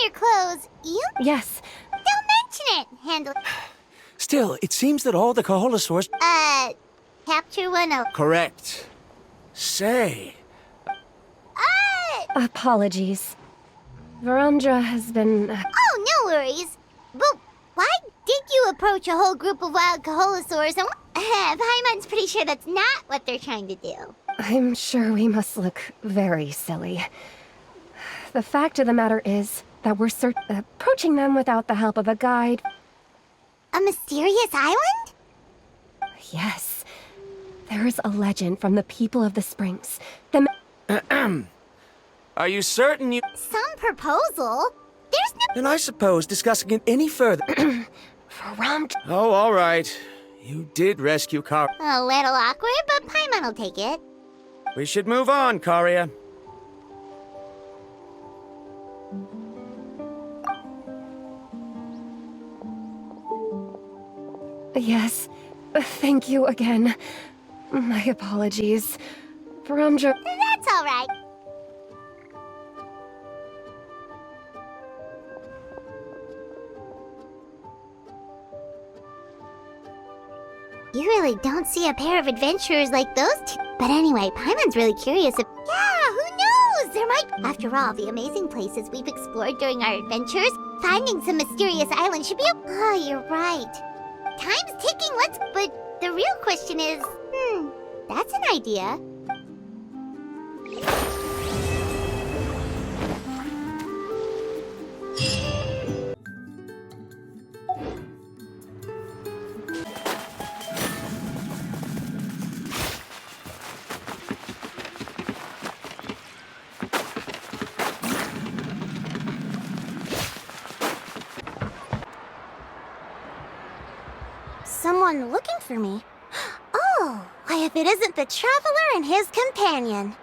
on your clothes. You Yes. don't mention it. Handle. Still, it seems that all the Kaholosaurs... Capture 10. Correct. Say... Apologies. Verandra has been... Oh, no worries. But why did you approach a whole group of wild Kaholosaurs? And Paimon's pretty sure that's not what they're trying to do. I'm sure we must look very silly. The fact of the matter is that we're approaching them without the help of a guide. A mysterious island? Yes. There is a legend from the people of the Springs. The Are you certain you... Some proposal? There's no... Then I suppose discussing it any further... Verandra... Oh, all right. You did rescue Car... A little awkward, but Paimon will take it. We should move on, Karia. Yes. Thank you again. My apologies. Verandra... That's all right. You really don't see a pair of adventurers like those two. But anyway, Paimon's really curious if... Yeah, who knows? There might... After all, the amazing places we've explored during our adventures, finding some mysterious island should be a... Oh, you're right. Time's ticking, let's... But the real question is... that's an idea. Someone looking for me? Oh, why if it isn't the Traveler and his companion.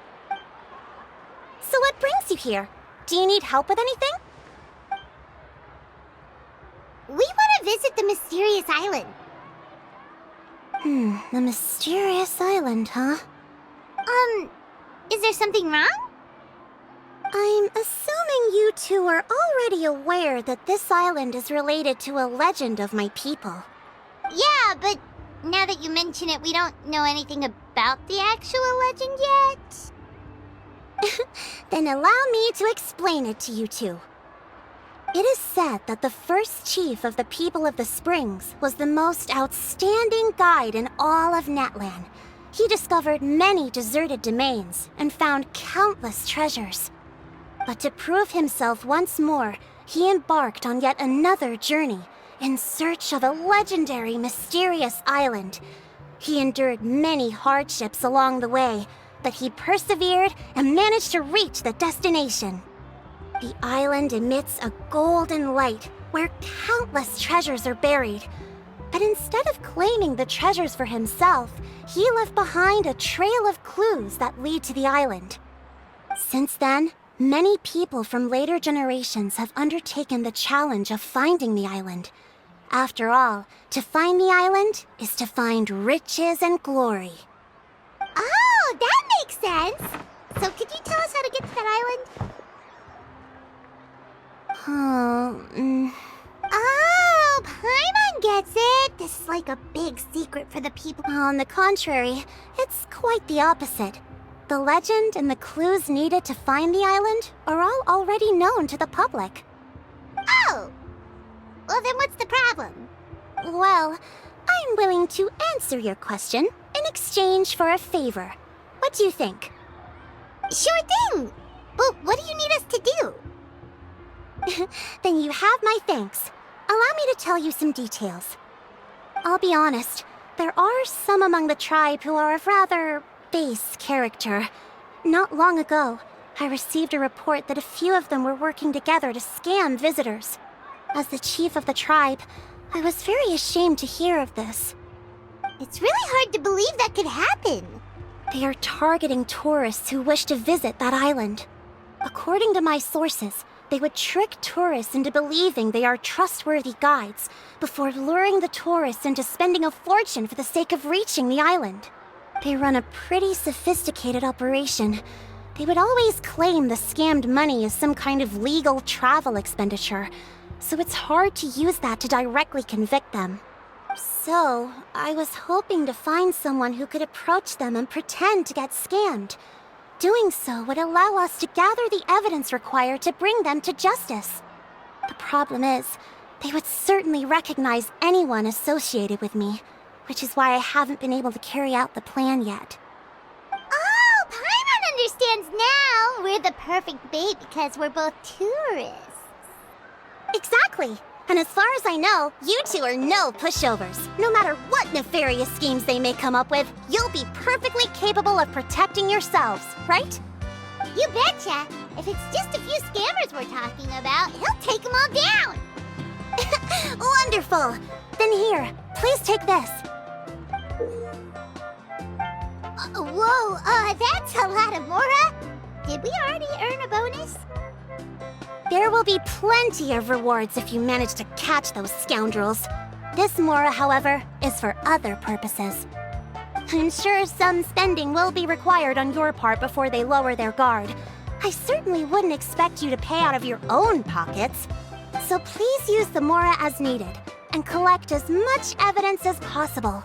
So what brings you here? Do you need help with anything? We want to visit the mysterious island. The mysterious island, huh? Is there something wrong? I'm assuming you two are already aware that this island is related to a legend of my people. Yeah, but now that you mention it, we don't know anything about the actual legend yet. Then allow me to explain it to you two. It is said that the first chief of the people of the Springs was the most outstanding guide in all of Natlan. He discovered many deserted domains and found countless treasures. But to prove himself once more, he embarked on yet another journey in search of a legendary, mysterious island. He endured many hardships along the way, but he persevered and managed to reach the destination. The island emits a golden light where countless treasures are buried. But instead of claiming the treasures for himself, he left behind a trail of clues that lead to the island. Since then, many people from later generations have undertaken the challenge of finding the island. After all, to find the island is to find riches and glory. Oh, that makes sense! So could you tell us how to get to that island? Oh, Paimon gets it! This is like a big secret for the people. On the contrary, it's quite the opposite. The legend and the clues needed to find the island are all already known to the public. Oh! Well, then what's the problem? Well, I'm willing to answer your question in exchange for a favor. What do you think? Sure thing! But what do you need us to do? Then you have my thanks. Allow me to tell you some details. I'll be honest, there are some among the tribe who are of rather base character. Not long ago, I received a report that a few of them were working together to scam visitors. As the chief of the tribe, I was very ashamed to hear of this. It's really hard to believe that could happen. They are targeting tourists who wish to visit that island. According to my sources, they would trick tourists into believing they are trustworthy guides before luring the tourists into spending a fortune for the sake of reaching the island. They run a pretty sophisticated operation. They would always claim the scammed money is some kind of legal travel expenditure, so it's hard to use that to directly convict them. So, I was hoping to find someone who could approach them and pretend to get scammed. Doing so would allow us to gather the evidence required to bring them to justice. The problem is, they would certainly recognize anyone associated with me, which is why I haven't been able to carry out the plan yet. Oh, Paimon understands now! We're the perfect bait because we're both tourists. Exactly! And as far as I know, you two are no pushovers. No matter what nefarious schemes they may come up with, you'll be perfectly capable of protecting yourselves, right? You betcha! If it's just a few scammers we're talking about, he'll take them all down! Wonderful! Then here, please take this. Whoa, that's a lot of Mora! Did we already earn a bonus? There will be plenty of rewards if you manage to catch those scoundrels. This Mora, however, is for other purposes. I'm sure some spending will be required on your part before they lower their guard. I certainly wouldn't expect you to pay out of your own pockets. So please use the Mora as needed, and collect as much evidence as possible.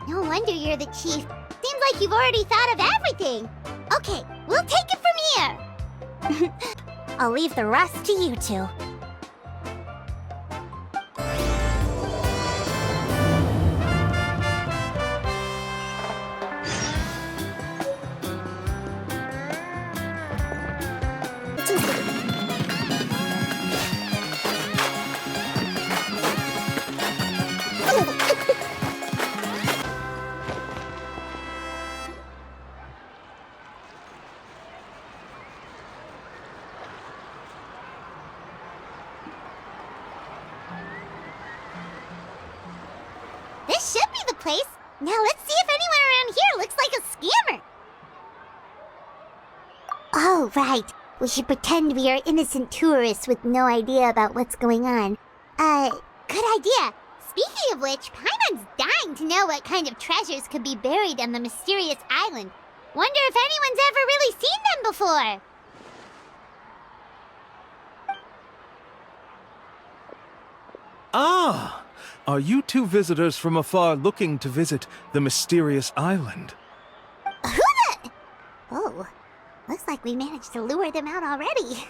No wonder you're the chief. Seems like you've already thought of everything. Okay, we'll take it from here. I'll leave the rest to you two. This should be the place. Now let's see if anyone around here looks like a scammer. Oh, right. We should pretend we are innocent tourists with no idea about what's going on. Good idea. Speaking of which, Paimon's dying to know what kind of treasures could be buried on the mysterious island. Wonder if anyone's ever really seen them before. Ah! Are you two visitors from afar looking to visit the mysterious island? Oh, looks like we managed to lure them out already.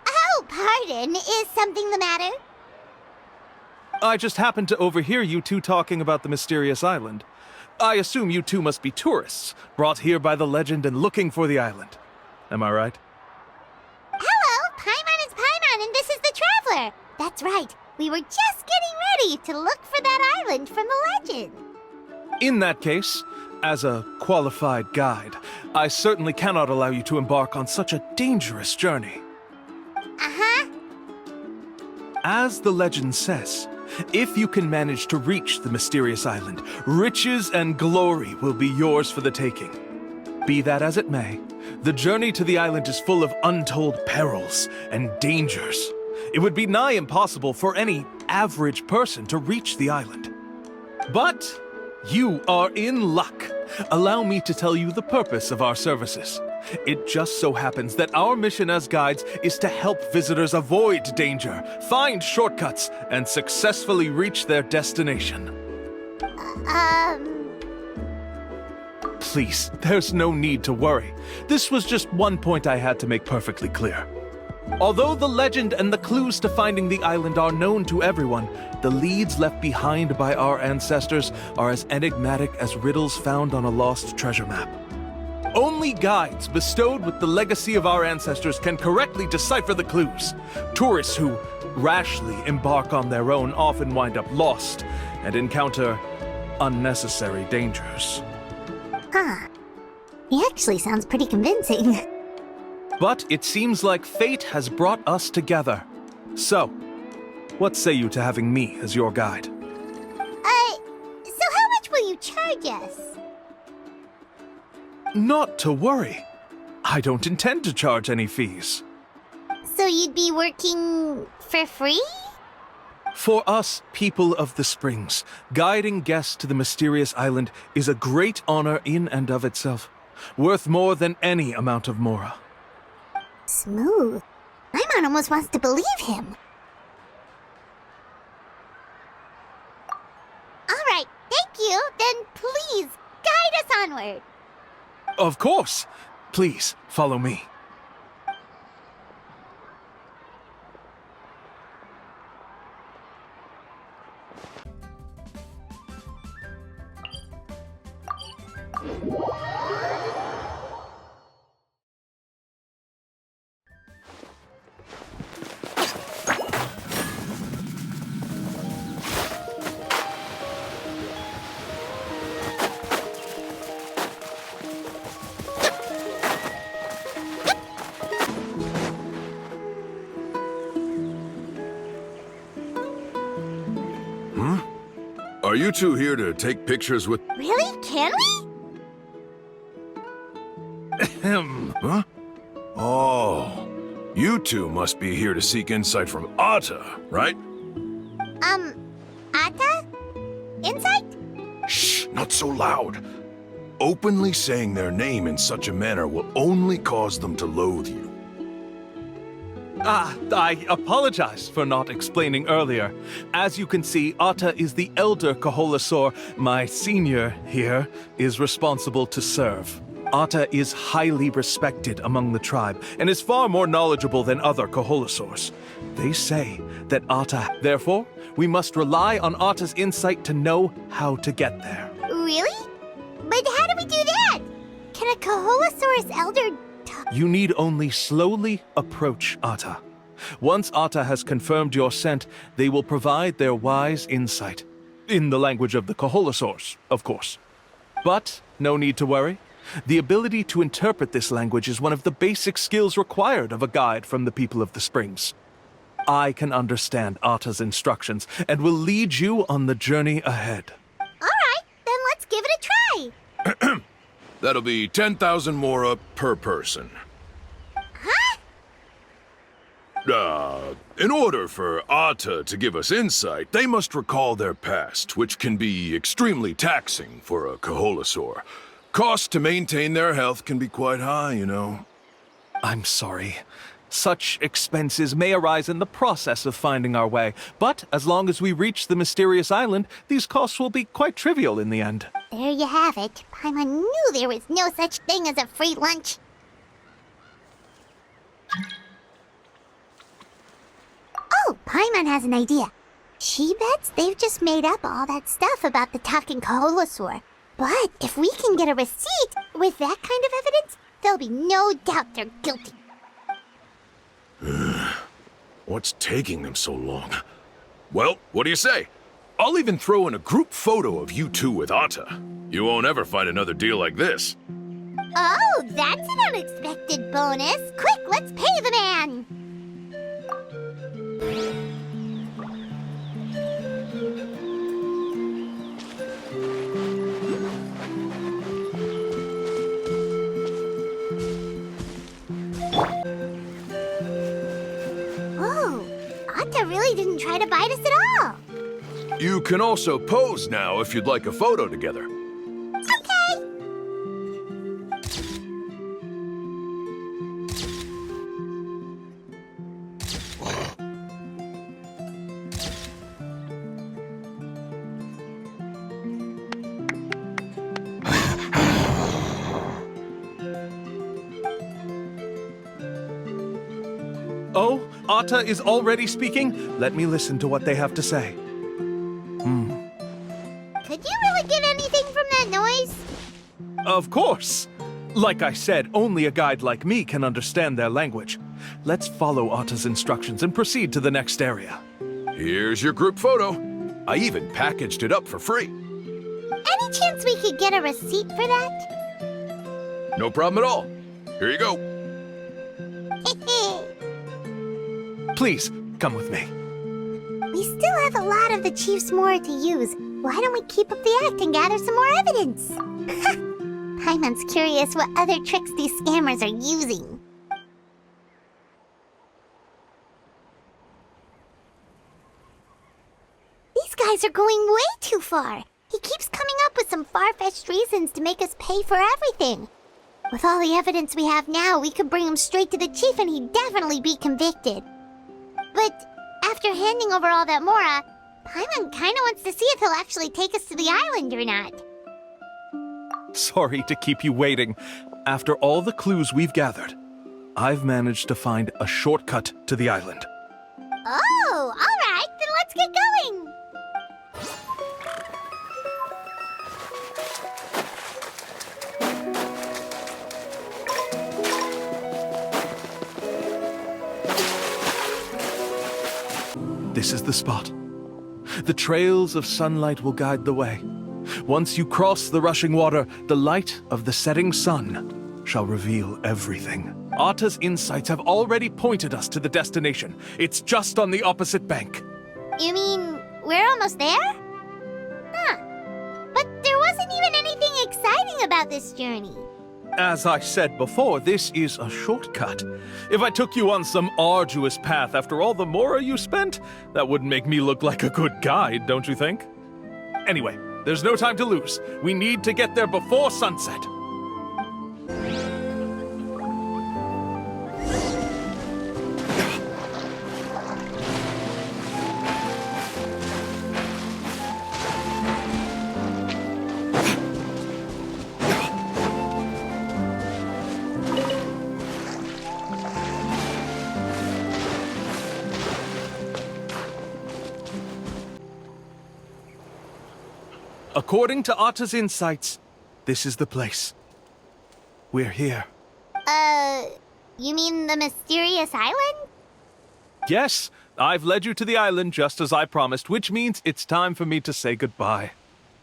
Oh, pardon. Is something the matter? I just happened to overhear you two talking about the mysterious island. I assume you two must be tourists, brought here by the legend and looking for the island. Am I right? Hello, Paimon is Paimon, and this is the Traveler. That's right. We were just getting ready to look for that island from the legend. In that case, as a qualified guide, I certainly cannot allow you to embark on such a dangerous journey. Uh-huh. As the legend says, if you can manage to reach the mysterious island, riches and glory will be yours for the taking. Be that as it may, the journey to the island is full of untold perils and dangers. It would be nigh impossible for any average person to reach the island. But you are in luck. Allow me to tell you the purpose of our services. It just so happens that our mission as guides is to help visitors avoid danger, find shortcuts, and successfully reach their destination. Please, there's no need to worry. This was just one point I had to make perfectly clear. Although the legend and the clues to finding the island are known to everyone, the leads left behind by our ancestors are as enigmatic as riddles found on a lost treasure map. Only guides bestowed with the legacy of our ancestors can correctly decipher the clues. Tourists who rashly embark on their own often wind up lost and encounter unnecessary dangers. Huh. He actually sounds pretty convincing. But it seems like fate has brought us together. So, what say you to having me as your guide? So how much will you charge us? Not to worry. I don't intend to charge any fees. So you'd be working for free? For us, people of the Springs, guiding guests to the mysterious island is a great honor in and of itself, worth more than any amount of mora. Smooth. Paimon almost wants to believe him. All right, thank you. Then please, guide us onward. Of course. Please, follow me. Are you two here to take pictures with... Really? Can we? Huh? Oh, you two must be here to seek insight from Atta, right? Atta? Insight? Shh, not so loud. Openly saying their name in such a manner will only cause them to loathe you. I apologize for not explaining earlier. As you can see, Atta is the elder Kaholasaur. My senior here is responsible to serve. Atta is highly respected among the tribe and is far more knowledgeable than other Kaholasaurs. They say that Atta, therefore, we must rely on Atta's insight to know how to get there. Really? But how do we do that? Can a Kaholosaurus elder You need only slowly approach Atta. Once Atta has confirmed your scent, they will provide their wise insight. In the language of the Kaholosaurs, of course. But no need to worry. The ability to interpret this language is one of the basic skills required of a guide from the people of the Springs. I can understand Atta's instructions and will lead you on the journey ahead. All right, then let's give it a try. That'll be 10,000 mora per person. Huh? In order for Atta to give us insight, they must recall their past, which can be extremely taxing for a Kaholasaur. Costs to maintain their health can be quite high, you know. I'm sorry. Such expenses may arise in the process of finding our way, but as long as we reach the mysterious island, these costs will be quite trivial in the end. There you have it. Paimon knew there was no such thing as a free lunch. Oh, Paimon has an idea. She bets they've just made up all that stuff about the talking Kaholosaur. But if we can get a receipt with that kind of evidence, there'll be no doubt they're guilty. What's taking them so long? Well, what do you say? I'll even throw in a group photo of you two with Atta. You won't ever find another deal like this. Oh, that's an unexpected bonus. Quick, let's pay the man. Whoa, Atta really didn't try to bite us at all. You can also pose now if you'd like a photo together. Okay. Oh, Atta is already speaking? Let me listen to what they have to say. Could you really get anything from that noise? Of course! Like I said, only a guide like me can understand their language. Let's follow Atta's instructions and proceed to the next area. Here's your group photo. I even packaged it up for free. Any chance we could get a receipt for that? No problem at all. Here you go. Please, come with me. We still have a lot of the Chief's Mora to use. Why don't we keep up the act and gather some more evidence? Paimon's curious what other tricks these scammers are using. guys are going way too far. He keeps coming up with some far-fetched reasons to make us pay for everything. With all the evidence we have now, we could bring him straight to the chief and he'd definitely be convicted. But after handing over all that Mora, Paimon kinda wants to see if he'll actually take us to the island or not. Sorry to keep you waiting. After all the clues we've gathered, I've managed to find a shortcut to the island. Oh, alright, then let's get going! This is the spot. The trails of sunlight will guide the way. Once you cross the rushing water, the light of the setting sun shall reveal everything. Atta's insights have already pointed us to the destination. It's just on the opposite bank. You mean, we're almost there? Huh. But there wasn't even anything exciting about this journey. As I said before, this is a shortcut. If I took you on some arduous path after all the Mora you spent, that wouldn't make me look like a good guide, don't you think? Anyway, there's no time to lose. We need to get there before sunset. According to Atta's insights, this is the place. We're here. You mean the mysterious island? Yes, I've led you to the island just as I promised, which means it's time for me to say goodbye.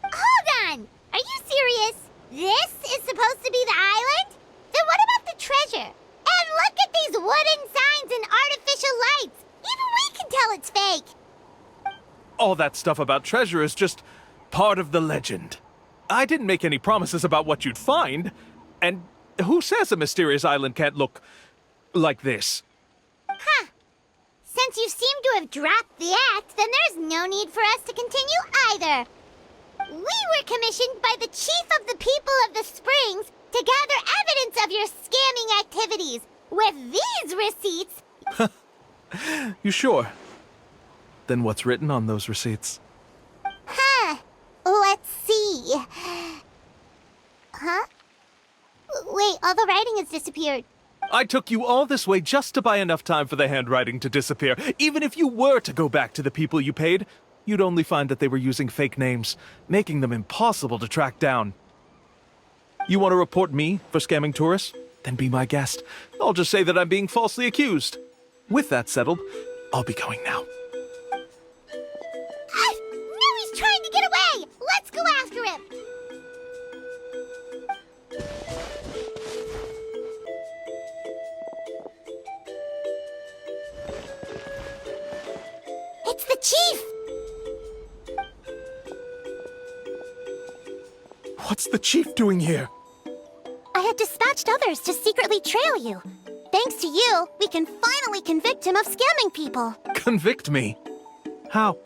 Hold on! Are you serious? This is supposed to be the island? Then what about the treasure? And look at these wooden signs and artificial lights! Even we can tell it's fake! All that stuff about treasure is just part of the legend. I didn't make any promises about what you'd find. And who says a mysterious island can't look like this? Huh. Since you seem to have dropped the act, then there's no need for us to continue either. We were commissioned by the chief of the people of the Springs to gather evidence of your scamming activities. With these receipts... You sure? Then what's written on those receipts? Huh. Let's see. Huh? Wait, all the writing has disappeared. I took you all this way just to buy enough time for the handwriting to disappear. Even if you were to go back to the people you paid, you'd only find that they were using fake names, making them impossible to track down. You want to report me for scamming tourists? Then be my guest. I'll just say that I'm being falsely accused. With that settled, I'll be going now. Now he's trying to get away! Let's go after him! It's the chief! What's the chief doing here? I had dispatched others to secretly trail you. Thanks to you, we can finally convict him of scamming people. Convict me? How?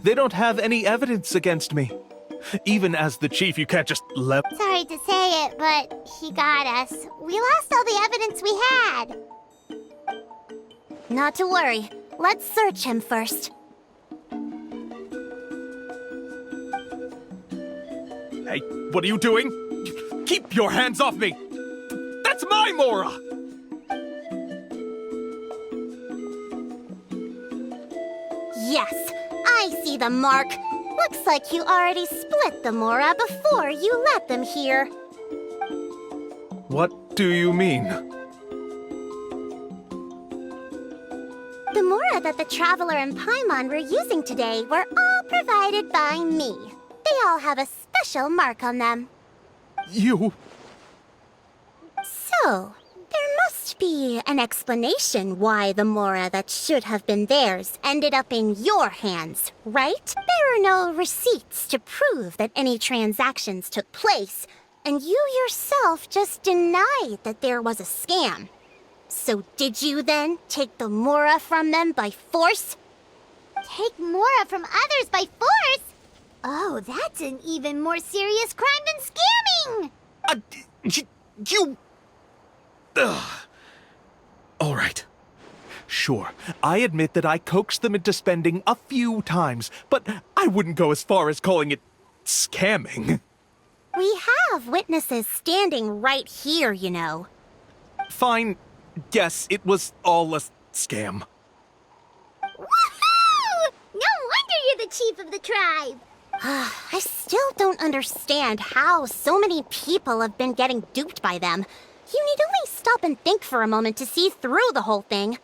They don't have any evidence against me. Even as the chief, you can't just let... Sorry to say it, but he got us. We lost all the evidence we had. Not to worry. Let's search him first. Hey, what are you doing? Keep your hands off me! That's my Mora! Yes, I see the mark. Looks like you already split the Mora before you let them here. What do you mean? The Mora that the Traveler and Paimon were using today were all provided by me. They all have a special mark on them. You... So, there must be an explanation why the Mora that should have been theirs ended up in your hands, right? There are no receipts to prove that any transactions took place, and you yourself just denied that there was a scam. So did you then take the Mora from them by force? Take Mora from others by force? Oh, that's an even more serious crime than scamming! You... Ugh. All right. Sure, I admit that I coaxed them into spending a few times, but I wouldn't go as far as calling it scamming. We have witnesses standing right here, you know. Fine. Guess it was all a scam. Woohoo! No wonder you're the chief of the tribe! I still don't understand how so many people have been getting duped by them. You need only stop and think for a moment to see through the whole thing.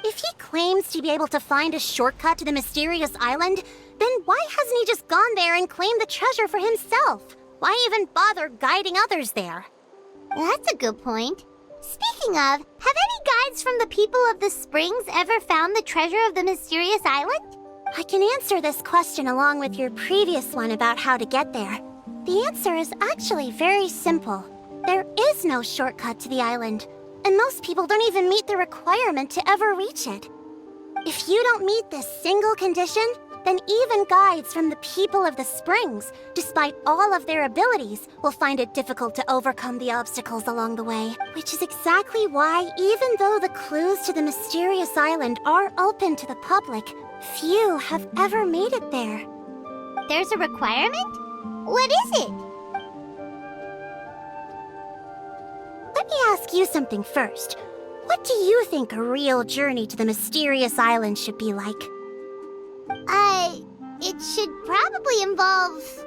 If he claims to be able to find a shortcut to the mysterious island, then why hasn't he just gone there and claimed the treasure for himself? Why even bother guiding others there? That's a good point. Speaking of, have any guides from the people of the Springs ever found the treasure of the mysterious island? I can answer this question along with your previous one about how to get there. The answer is actually very simple. There is no shortcut to the island, and most people don't even meet the requirement to ever reach it. If you don't meet this single condition, then even guides from the people of the Springs, despite all of their abilities, will find it difficult to overcome the obstacles along the way. Which is exactly why, even though the clues to the mysterious island are open to the public, few have ever made it there. There's a requirement? What is it? Let me ask you something first. What do you think a real journey to the mysterious island should be like? It should probably involve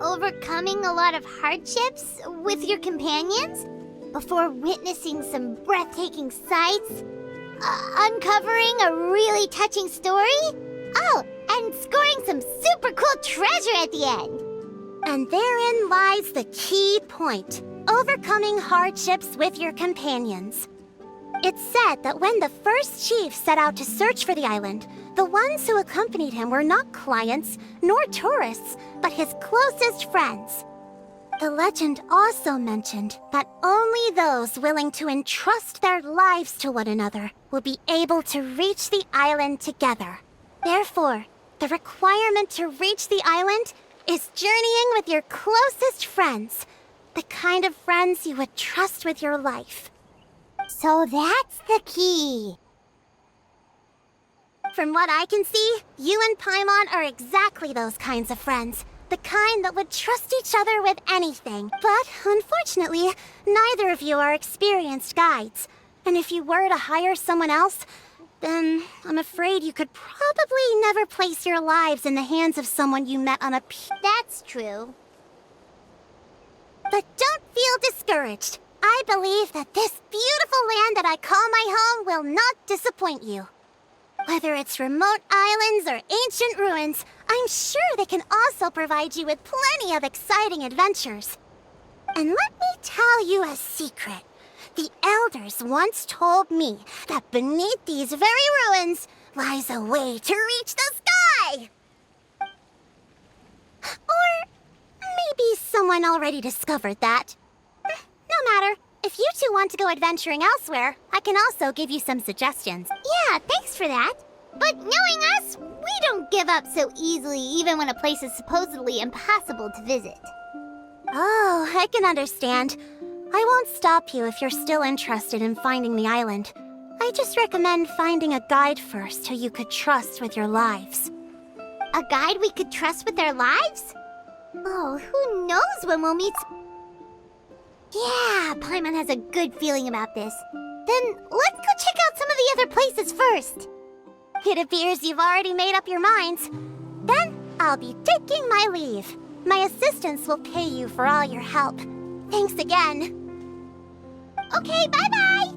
overcoming a lot of hardships with your companions before witnessing some breathtaking sights, uncovering a really touching story, oh, and scoring some super cool treasure at the end. And therein lies the key point. Overcoming hardships with your companions. It's said that when the first chief set out to search for the island, the ones who accompanied him were not clients nor tourists, but his closest friends. The legend also mentioned that only those willing to entrust their lives to one another will be able to reach the island together. Therefore, the requirement to reach the island is journeying with your closest friends. The kind of friends you would trust with your life. So that's the key. From what I can see, you and Paimon are exactly those kinds of friends. The kind that would trust each other with anything. But, unfortunately, neither of you are experienced guides. And if you were to hire someone else, then I'm afraid you could probably never place your lives in the hands of someone you met on a That's true. But don't feel discouraged. I believe that this beautiful land that I call my home will not disappoint you. Whether it's remote islands or ancient ruins, I'm sure they can also provide you with plenty of exciting adventures. And let me tell you a secret. The elders once told me that beneath these very ruins lies a way to reach the sky. Or maybe someone already discovered that. No matter. If you two want to go adventuring elsewhere, I can also give you some suggestions. Yeah, thanks for that. But knowing us, we don't give up so easily even when a place is supposedly impossible to visit. Oh, I can understand. I won't stop you if you're still interested in finding the island. I just recommend finding a guide first who you could trust with your lives. A guide we could trust with our lives? Oh, who knows when we'll meet... Yeah, Paimon has a good feeling about this. Then let's go check out some of the other places first. It appears you've already made up your minds. Then I'll be taking my leave. My assistants will pay you for all your help. Thanks again. Okay, bye-bye!